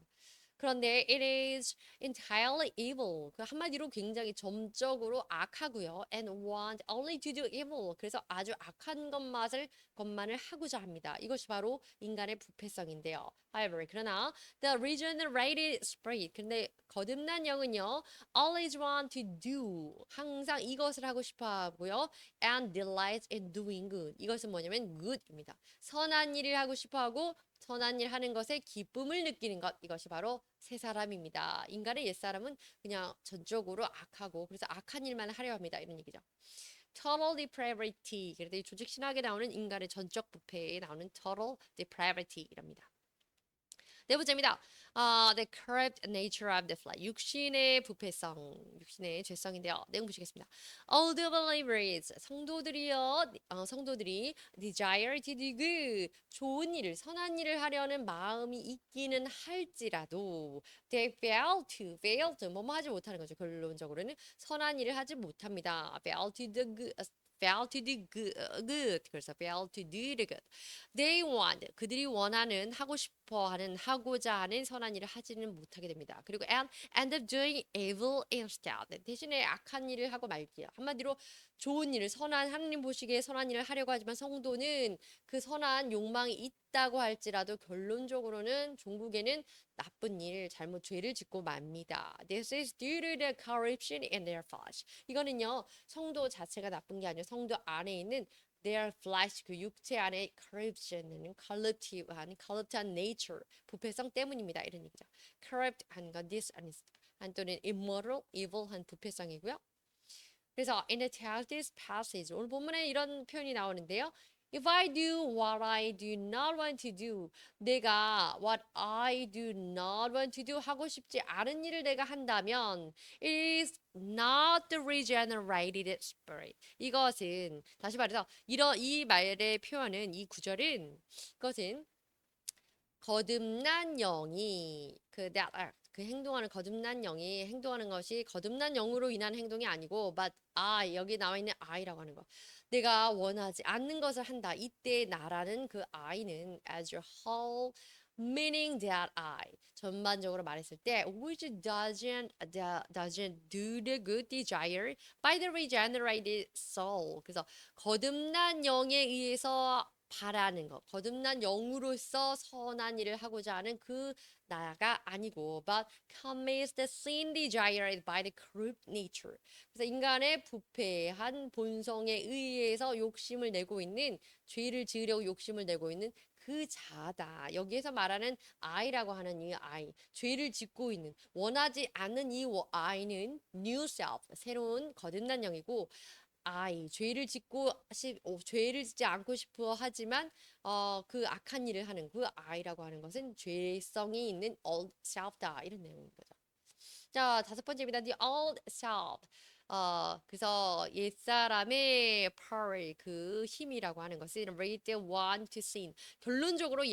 그런데 it is entirely evil. 그 한마디로 굉장히 점적으로 악하고요. And want only to do evil. 그래서 아주 악한 것만을 하고자 합니다. 이것이 바로 인간의 부패성인데요. However, 그러나 the regenerated spirit. 근데 거듭난 영은요, always want to do. 항상 이것을 하고 싶어 하고요. And delights in doing good. 이것은 뭐냐면 good입니다. 선한 일을 하고 싶어 하고 선한 일 하는 것에 기쁨을 느끼는 것, 이것이 바로 새 사람입니다. 인간의 옛사람은 그냥 전적으로 악하고 그래서 악한 일만 하려 합니다. 이런 얘기죠. total depravity, 그래서 이 조직 신학에 나오는 인간의 전적 부패에 나오는 total depravity 이랍니다. 네 번째입니다. The corrupt nature of the flesh. 육신의 부패성, 육신의 죄성인데요. 내용 보시겠습니다. All the believers, 성도들이 desire to do good, 좋은 일을, 선한 일을 하려는 마음이 있기는 할지라도 they fail to, 뭐뭐 하지 못하는 거죠. 결론적으로는 선한 일을 하지 못합니다. fail to do good. 그래서 fail to do the good. They want, 그들이 원하는, 하고 싶어하는, 하고자 하는 선한 일을 하지는 못하게 됩니다. 그리고 end up doing evil instead. 대신에 악한 일을 하고 말기요. 한마디로 좋은 일을, 하나님 보시기에 선한 일을 하려고 하지만 성도는 그 선한 욕망이 있다고 할지라도 결론적으로는 종국에는 나쁜 일, 잘못 죄를 짓고 맙니다. This is due to the corruption in their flesh. 이거는요, 성도 자체가 나쁜 게 아니라 성도 안에 있는 their flesh, 그 육체 안에 corruption은 corrupt한 nature, 부패성 때문입니다. 이런 얘기죠. corrupt 한 건 dishonest, 한 또는 immoral, evil 한 부패성이고요. 그래서 in the text this passage, 오늘 본문에 이런 표현이 나오는데요. If I do what I do not want to do, 내가 what I do not want to do 하고 싶지 않은 일을 내가 한다면 it is not the regenerated spirit. 이것은 다시 말해서 이 말의 표현은, 이 구절은, 이것은 거듭난 영이 그 행동하는 거듭난 영이 행동하는 것이 거듭난 영으로 인한 행동이 아니고 but 여기 나와 있는 I라고 하는 거, 내가 원하지 않는 것을 한다. 이때 나라는 그 I는 as a whole, meaning that I, 전반적으로 말했을 때 which doesn't do the good desire by the regenerated soul. 그래서 거듭난 영에 의해서 바라는 것, 거듭난 영으로서 선한 일을 하고자 하는 그 나가 아니고 but commits the sin desired by the corrupt nature. 그래서 인간의 부패한 본성에 의해서 욕심을 내고 있는, 죄를 지으려고 욕심을 내고 있는 그 자다. 여기에서 말하는 I라고 하는 이 I, 죄를 짓고 있는, 원하지 않는 이 I는 new self, 새로운 거듭난 영이고, 죄를 짓지 않고 싶어 하지만 그 악한 일을 하는 그 I라고 하는 것은 죄성이 있는 old self다, 이런 내용인 거죠. 자, 다섯 번째입니다. The old self. 그래서 옛사람의 power, 그 힘이라고 하는 것은 raised one to sin. 결론적으로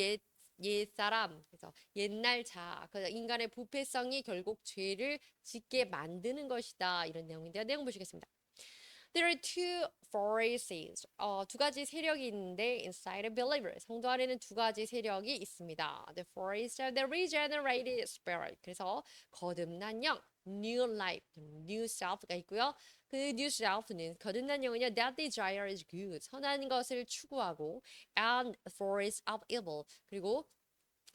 옛사람, 그래서 옛날 자, 그 인간의 부패성이 결국 죄를 짓게 만드는 것이다. 이런 내용인데요. 내용 보시겠습니다. There are two forces. 두 가지 세력이 있는데 inside a believer. 성도 안에는 두 가지 세력이 있습니다. The force of the regenerated spirit. 그래서 거듭난 영, new life, new self가 있고요. 그 new self는 거듭난 영은요, that desire is good. 선한 것을 추구하고 and force of evil. 그리고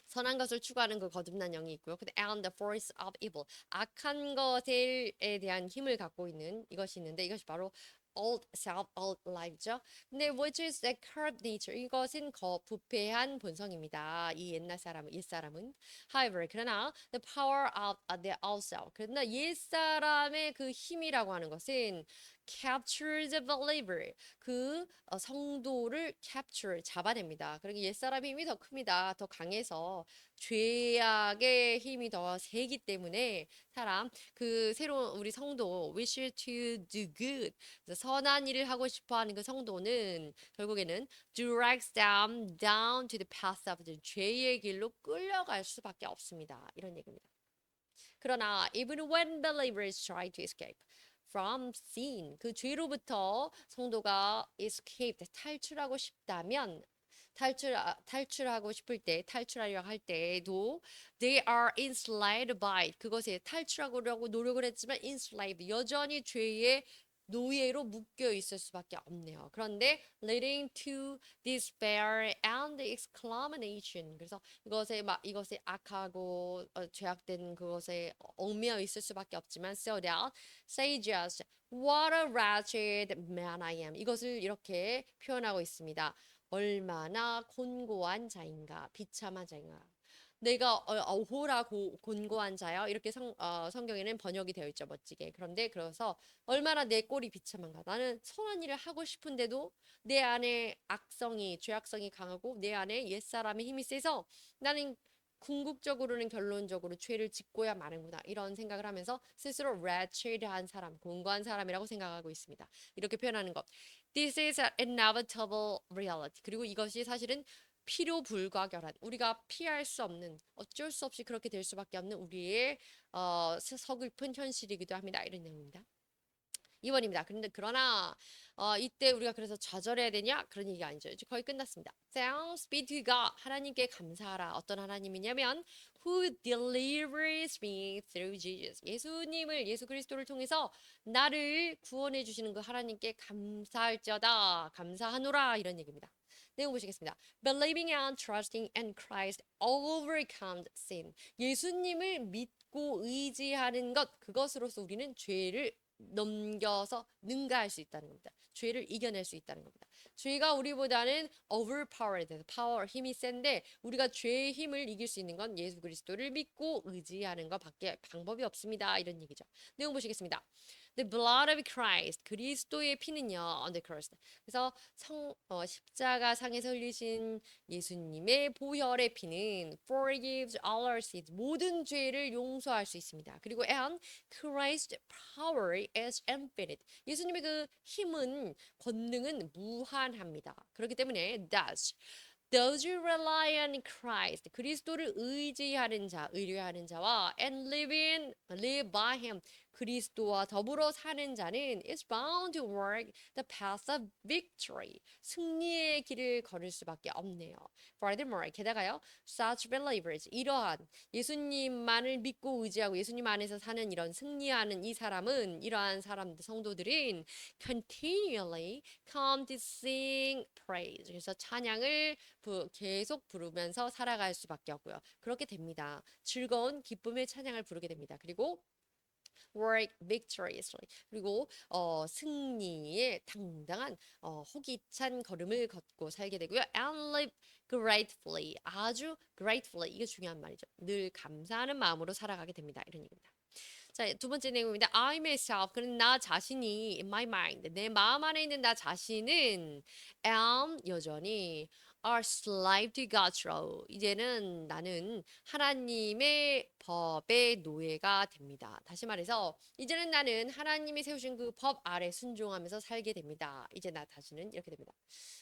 선한 것을 추구하는 그 거듭난 영이 있고요. 근데 and the force of evil. 악한 것에 대한 힘을 갖고 있는 이것이 있는데 이것이 바로 old self, old life죠. 근데 which is the corrupt nature. 이것은 부패한 본성입니다. 이 옛날 사람은, 옛사람은. However, 그러나 the power of the old self. 그러나 옛사람의 그 힘이라고 하는 것은 capture the believer. 그 성도를 capture, 잡아냅니다. 그러기 옛사람의 힘이 더 큽니다. 더 강해서 죄악의 힘이 더 세기 때문에 사람, 그 새로운 우리 성도 wish to do good. 그래서 선한 일을 하고 싶어 하는 그 성도는 결국에는 directs them down to the path of the 죄의 길로 끌려갈 수밖에 없습니다. 이런 얘기입니다. 그러나 even when believers try to escape from sin, 그 죄로부터 성도가 escape, 탈출하고 싶다면 탈출하고 싶을 때, 탈출하려 할 때에도 they are enslaved by 그것에 탈출하려고 노력을 했지만 enslaved 여전히 죄의 노예로 묶여 있을 수밖에 없네요. 그런데 leading to despair and exclamation. 그래서 이것에 악하고 죄악된 그것에 얽매여 있을 수밖에 없지만 so that say just what a wretched man I am. 이것을 이렇게 표현하고 있습니다. 얼마나 곤고한 자인가, 비참한 자인가. 내가 어호라 곤고한 자여 이렇게 성경에는 번역이 되어 있죠, 멋지게. 그런데 그래서 얼마나 내 꼴이 비참한가. 나는 선한 일을 하고 싶은데도 내 안에 악성이, 죄악성이 강하고 내 안에 옛사람의 힘이 세서 나는 궁극적으로는 결론적으로 죄를 짓고야 마는구나. 이런 생각을 하면서 스스로 wretched한 사람, 곤고한 사람이라고 생각하고 있습니다. 이렇게 표현하는 것. This is an inevitable reality. 그리고 이것이 사실은 필요 불가결한 우리가 피할 수 없는 어쩔 수 없이 그렇게 될 수밖에 없는 우리의 서글픈 현실이기도 합니다. 이런 내용입니다. 2번입니다. 그러나 이때 우리가 그래서 좌절해야 되냐? 그런 얘기가 아니죠. 이제 거의 끝났습니다. Thanks be to God. 하나님께 감사하라. 어떤 하나님이냐면 Who delivers me through Jesus. 예수 그리스도를 통해서 나를 구원해 주시는 그 하나님께 감사할지어다. 감사하노라. 이런 얘기입니다. 내용 보시겠습니다. Believing and trusting in Christ overcomes sin. 예수님을 믿고 의지하는 것, 그것으로서 우리는 죄를 넘겨서 능가할 수 있다는 겁니다. 죄를 이겨낼 수 있다는 겁니다. 죄가 우리보다는 overpowered, 파워, 힘이 센데 우리가 죄의 힘을 이길 수 있는 건 예수 그리스도를 믿고 의지하는 것밖에 방법이 없습니다. 이런 얘기죠. 내용 보시겠습니다. The blood of Christ, 그리스도의 피는요, on the cross. 그래서 십자가 상에서 흘리신 예수님의 보혈의 피는 forgives all our sins, 모든 죄를 용서할 수 있습니다. 그리고 and Christ's power is infinite. 예수님의 그 힘은 권능은 무한합니다. 그렇기 때문에 those who rely on Christ, 그리스도를 의지하는 자, 의뢰하는 자와 and live by him, 그리스도와 더불어 사는 자는 is bound to walk the path of victory. 승리의 길을 걸을 수밖에 없네요. Furthermore, 게다가요, such believers, 이러한 예수님만을 믿고 의지하고 예수님 안에서 사는 이런 승리하는 이 사람은, 이러한 사람들, 성도들은 continually come to sing praise. 그래서 찬양을 계속 부르면서 살아갈 수밖에 없고요. 그렇게 됩니다. 즐거운 기쁨의 찬양을 부르게 됩니다. 그리고 work victoriously. 그리고 승리의 당당한 호기찬 걸음을 걷고 살게 되고요. And live gratefully. 아주 gratefully. 이게 중요한 말이죠. 늘 감사하는 마음으로 살아가게 됩니다. 이런 얘기입니다. 자, 두 번째 내용입니다. I myself, 그는 나 자신이 in my mind, 내 마음 안에 있는 나 자신은 am 여전히 are slave to God's law. 이제는 나는 하나님의 법의 노예가 됩니다. 다시 말해서 이제는 나는 하나님이 세우신 그 법 아래 순종하면서 살게 됩니다. 이제 나 다시는 이렇게 됩니다.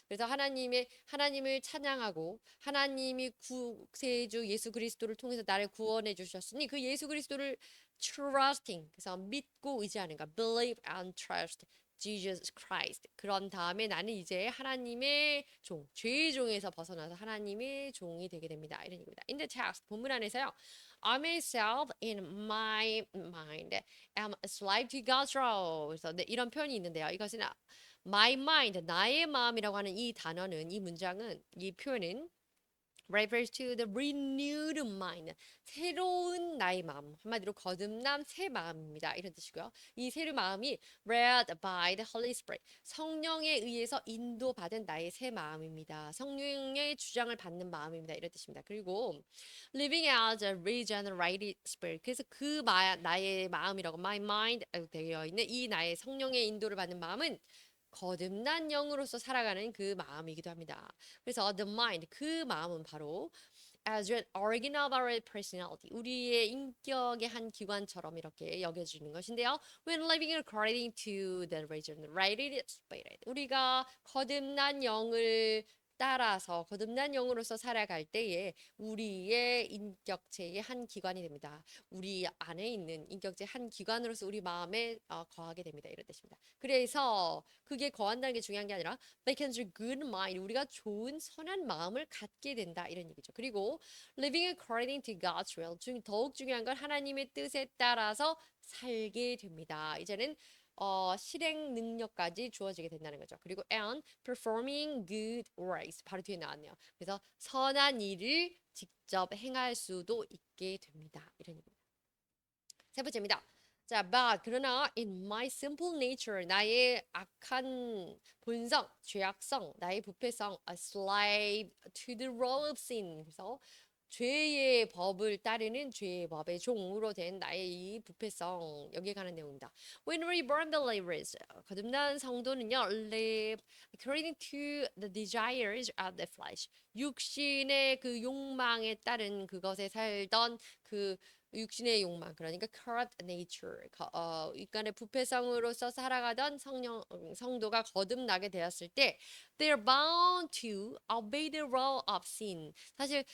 그래서 하나님을 찬양하고 하나님이 구세주 예수 그리스도를 통해서 나를 구원해 주셨으니 그 예수 그리스도를 trusting 그래서 믿고 의지하는가 believe and trust Jesus Christ. 그런 다음에 나는 이제 하나님의 죄의 종에서 벗어나서 하나님의 종이 되게 됩니다. 이런 얘기입니다. In the text, 본문 안에서요. I myself in my mind am a slave to God's law. 그래서 네, 이런 표현이 있는데요. 이것은 my mind, 나의 마음이라고 하는 이 단어는, 이 문장은, 이 표현은 refers to the renewed mind. 새로운 나의 마음. 한마디로 거듭난 새 마음입니다. 이런 뜻이고요. 이 새 마음이 led by the Holy Spirit. 성령에 의해서 인도받은 나의 새 마음입니다. 성령의 주장을 받는 마음입니다. 이런 뜻입니다. 그리고 living as a regenerated spirit. 그래서 나의 마음이라고 my mind 되어 있는 이 나의 성령의 인도를 받는 마음은 거듭난 영으로서 살아가는 그 마음이기도 합니다. 그래서 the mind, 그 마음은 바로 as an organ of our personality, 우리의 인격의 한 기관처럼 이렇게 여겨지는 것인데요. When living according to the regenerated spirit, 우리가 거듭난 영을 따라서 거듭난 영으로서 살아갈 때에 우리의 인격체의 한 기관이 됩니다. 우리 안에 있는 인격체 한 기관으로서 우리 마음에 거하게 됩니다. 이런 뜻입니다. 그래서 그게 거한다는 게 중요한 게 아니라 becomes a good mind, 우리가 좋은 선한 마음을 갖게 된다 이런 얘기죠. 그리고 living according to God's will, 더욱 중요한 건 하나님의 뜻에 따라서 살게 됩니다. 이제는 실행 능력까지 주어지게 된다는 거죠. 그리고 and performing good works, 바로 뒤에 나왔네요. 그래서 선한 일을 직접 행할 수도 있게 됩니다. 이런 얘기입니다. 세 번째입니다. 자, but 그러나 in my simple nature, 나의 악한 본성, 죄악성, 나의 부패성, a slave to the role of sin. 그래서 죄의 법을 따르는 죄의 법의 종으로 된 나의 이 부패성, 여기에 관한 내용입니다. When reborn believers, 거듭난 성도는요, live according to the desires of the flesh. 육신의 그 욕망에 따른 그것에 살던 그 육신의 욕망, 그러니까 corrupt nature, 인간의 부패성으로서 살아가던 성도가 거듭나게 되었을 때 they're bound to obey the law of sin. 사실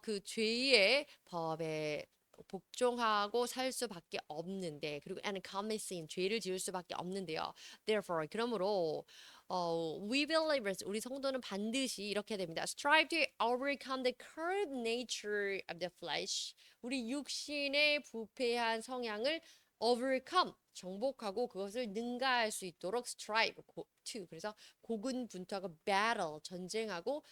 그 죄의 법에 복종하고 살 수밖에 없는데, 그리고 and commit sin, 죄를 지을 수밖에 없는데요. Therefore, 그러므로 we believers, 우리 성도는 반드시 이렇게 됩니다. Strive to overcome the corrupt nature of the flesh. 우리 육신의 부패한 성향을 overcome, 정복하고 그것을 능가할 수 있도록 strive, to, 그래서 고군분투하고 battle, 전쟁하고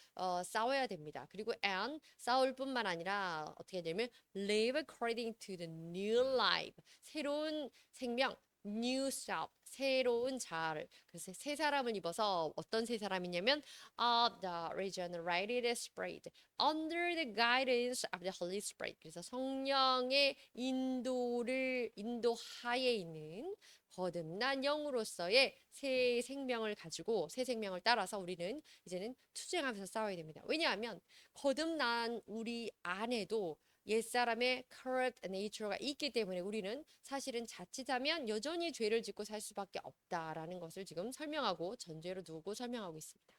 싸워야 됩니다. 그리고 and, 싸울 뿐만 아니라 어떻게 되냐면 live according to the new life, 새로운 생명, new self, 새로운 자아를, 그래서 새 사람을 입어서 어떤 새 사람이냐면 of the regenerated spirit under the guidance of the Holy Spirit. 그래서 성령의 인도하에 있는 거듭난 영으로서의 새 생명을 가지고 새 생명을 따라서 우리는 이제는 투쟁하면서 싸워야 됩니다. 왜냐하면 거듭난 우리 안에도 옛사람의 corrupt nature가 있기 때문에 우리는 사실은 자칫하면 여전히 죄를 짓고 살 수밖에 없다라는 것을 지금 설명하고 전제로 두고 설명하고 있습니다.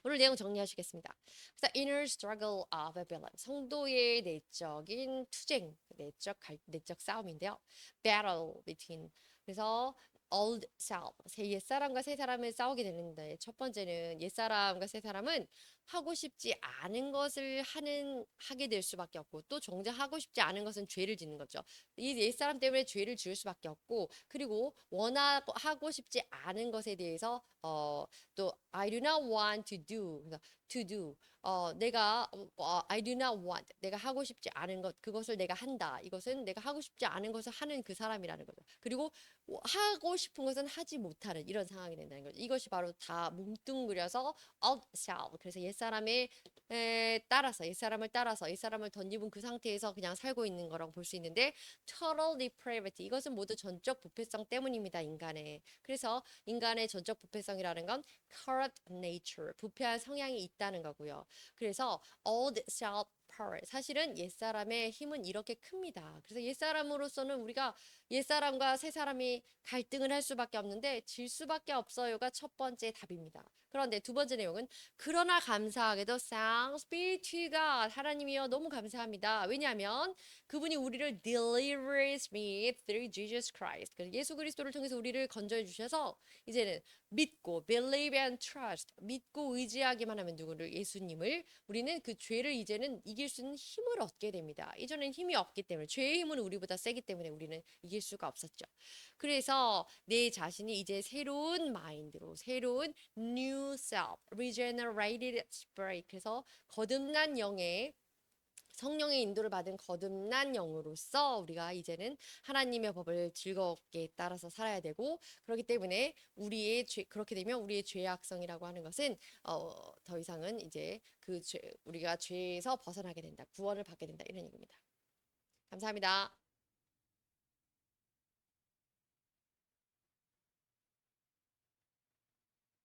오늘 내용 정리하시겠습니다. 그래서 inner struggle of a believer, 성도의 내적인 투쟁, 내적 싸움인데요. battle between, 그래서 old self, 옛사람과 새 사람을 싸우게 되는데, 첫 번째는 옛사람과 새 사람은 하고 싶지 않은 것을 하게 될 수밖에 없고, 또 정작 하고 싶지 않은 것은 죄를 짓는 거죠. 이 옛사람 때문에 죄를 지을 수밖에 없고, 그리고 하고 싶지 않은 것에 대해서 또 I do not want to do, 그래서 to do, I do not want, 내가 하고 싶지 않은 것, 그것을 내가 한다. 이것은 내가 하고 싶지 않은 것을 하는 그 사람이라는 거죠. 그리고 하고 싶은 것은 하지 못하는 이런 상황이 된다는 거죠. 이것이 바로 다 뭉뚱그려서 of self, 그래서 옛 옛사람을 따라서 옛사람을 덧입은 그 상태에서 그냥 살고 있는 거라고 볼 수 있는데 total depravity 이것은 모두 전적 부패성 때문입니다. 인간의. 그래서 인간의 전적 부패성이라는 건 corrupt nature 부패한 성향이 있다는 거고요. 그래서 old self power 사실은 옛사람의 힘은 이렇게 큽니다. 그래서 옛사람으로서는 우리가 옛사람과 새사람이 갈등을 할 수밖에 없는데 질 수밖에 없어요가 첫 번째 답입니다. 그런데 두 번째 내용은 그러나 감사하게도 thanks be to God 하나님이여 너무 감사합니다. 왜냐하면 그분이 우리를 delivers me through Jesus Christ 예수 그리스도를 통해서 우리를 건져해 주셔서 이제는 믿고 believe and trust 믿고 의지하기만 하면 누구를 예수님을 우리는 그 죄를 이제는 이길 수 있는 힘을 얻게 됩니다. 이전엔 힘이 없기 때문에 죄의 힘은 우리보다 세기 때문에 우리는 이길 수가 없었죠. 그래서 내 자신이 이제 새로운 마인드로 새로운 new self, regenerated spirit 그래서 거듭난 영의 성령의 인도를 받은 거듭난 영으로서 우리가 이제는 하나님의 법을 즐겁게 따라서 살아야 되고 그렇기 때문에 그렇게 되면 우리의 죄악성이라고 하는 것은 더 이상은 이제 우리가 죄에서 벗어나게 된다. 구원을 받게 된다. 이런 얘기입니다. 감사합니다.